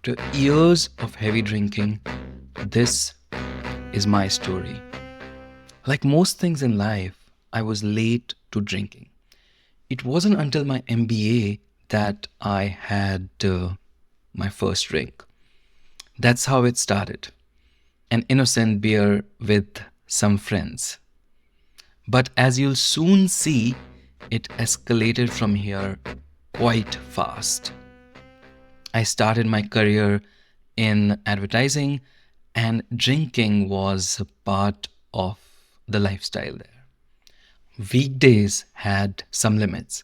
After years of heavy drinking, this is my story. Like most things in life, I was late to drinking. It wasn't until my MBA that I had my first drink. That's how it started. An innocent beer with some friends. But as you'll soon see, it escalated from here quite fast. I started my career in advertising, and drinking was a part of the lifestyle there. Weekdays had some limits,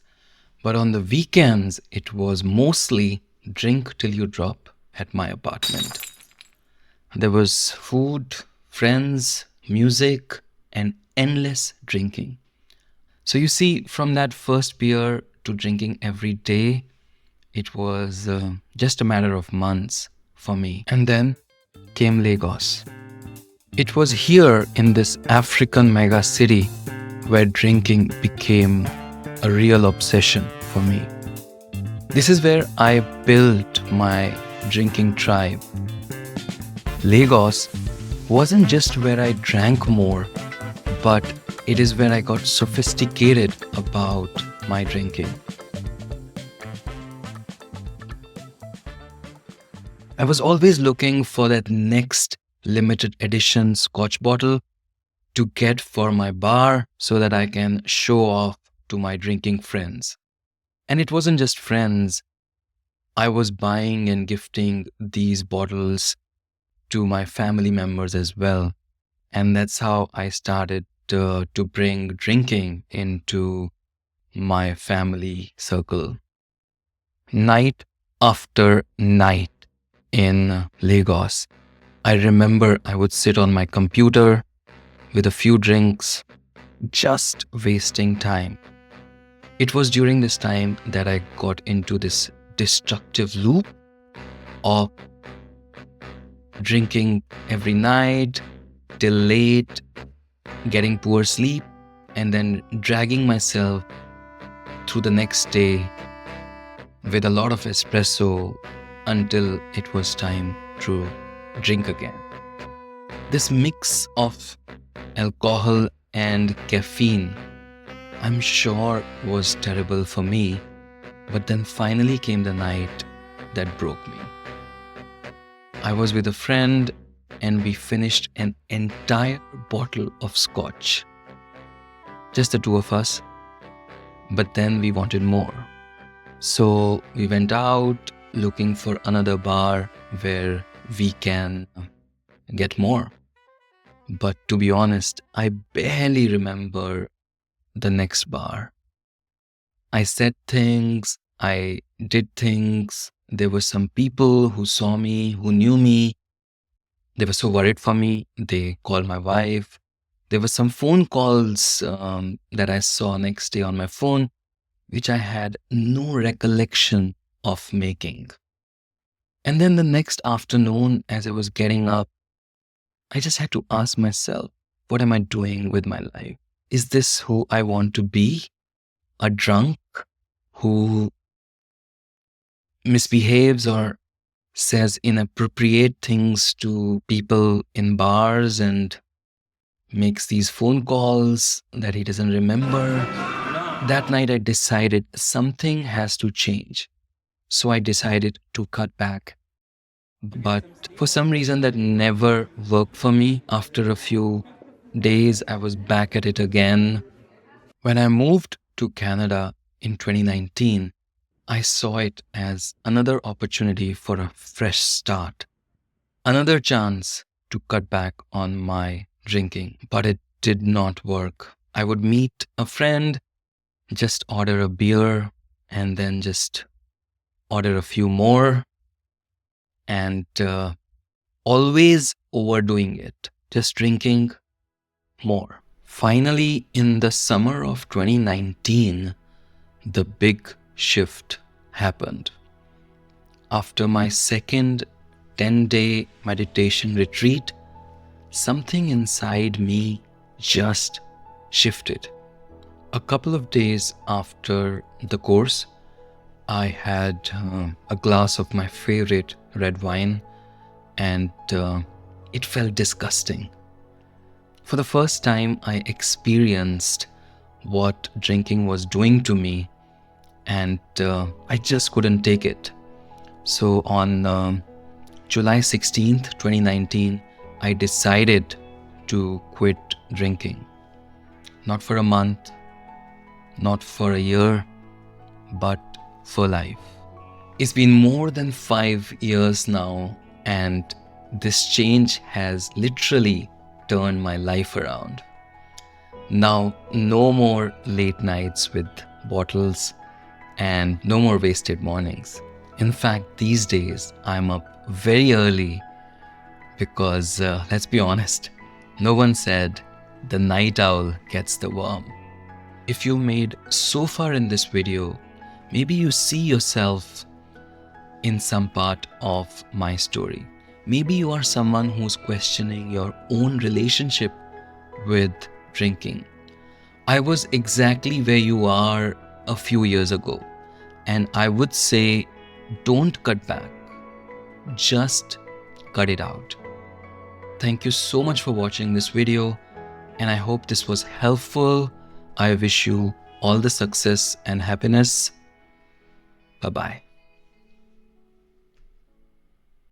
but on the weekends, it was mostly drink till you drop at my apartment. There was food, friends, music, and endless drinking. So you see, from that first beer to drinking every day, it was just a matter of months for me. And then came Lagos. It was here in this African mega city where drinking became a real obsession for me. This is where I built my drinking tribe. Lagos wasn't just where I drank more, but it is where I got sophisticated about my drinking. I was always looking for that next limited edition scotch bottle to get for my bar so that I can show off to my drinking friends. And it wasn't just friends. I was buying and gifting these bottles to my family members as well. And that's how I started to bring drinking into my family circle. Night after night in Lagos, I remember I would sit on my computer with a few drinks, just wasting time. It was during this time that I got into this destructive loop of drinking every night till late, getting poor sleep, and then dragging myself through the next day with a lot of espresso until it was time to drink again. This mix of alcohol and caffeine, I'm sure, was terrible for me, but then finally came the night that broke me. I was with a friend and we finished an entire bottle of scotch. Just the two of us, but then we wanted more. So we went out looking for another bar where we can get more. But to be honest, I barely remember the next bar. I said things, I did things. There were some people who saw me, who knew me. They were so worried for me. They called my wife. There were some phone calls that I saw next day on my phone, which I had no recollection of making. And then the next afternoon, as I was getting up, I just had to ask myself, what am I doing with my life? Is this who I want to be? A drunk who misbehaves or says inappropriate things to people in bars and makes these phone calls that he doesn't remember. That night I decided something has to change. So I decided to cut back. But for some reason that never worked for me. After a few days, I was back at it again. When I moved to Canada in 2019, I saw it as another opportunity for a fresh start, another chance to cut back on my drinking. But it did not work. I would meet a friend, just order a beer, and then just order a few more, and always overdoing it, just drinking more. Finally, in the summer of 2019, the big shift happened. After my second 10-day meditation retreat, something inside me just shifted. A couple of days after the course, I had a glass of my favorite red wine, and it felt disgusting. For the first time, I experienced what drinking was doing to me, and I just couldn't take it. So on July 16th, 2019, I decided to quit drinking. Not for a month, not for a year, but for life. It's been more than 5 years now, and this change has literally turned my life around. Now, no more late nights with bottles and no more wasted mornings. In fact, these days I'm up very early because, let's be honest, no one said the night owl gets the worm. If you made so far in this video, maybe you see yourself in some part of my story. Maybe you are someone who's questioning your own relationship with drinking. I was exactly where you are a few years ago, and I would say don't cut back, just cut it out. Thank you so much for watching this video, and I hope this was helpful. I wish you all the success and happiness. Bye-bye.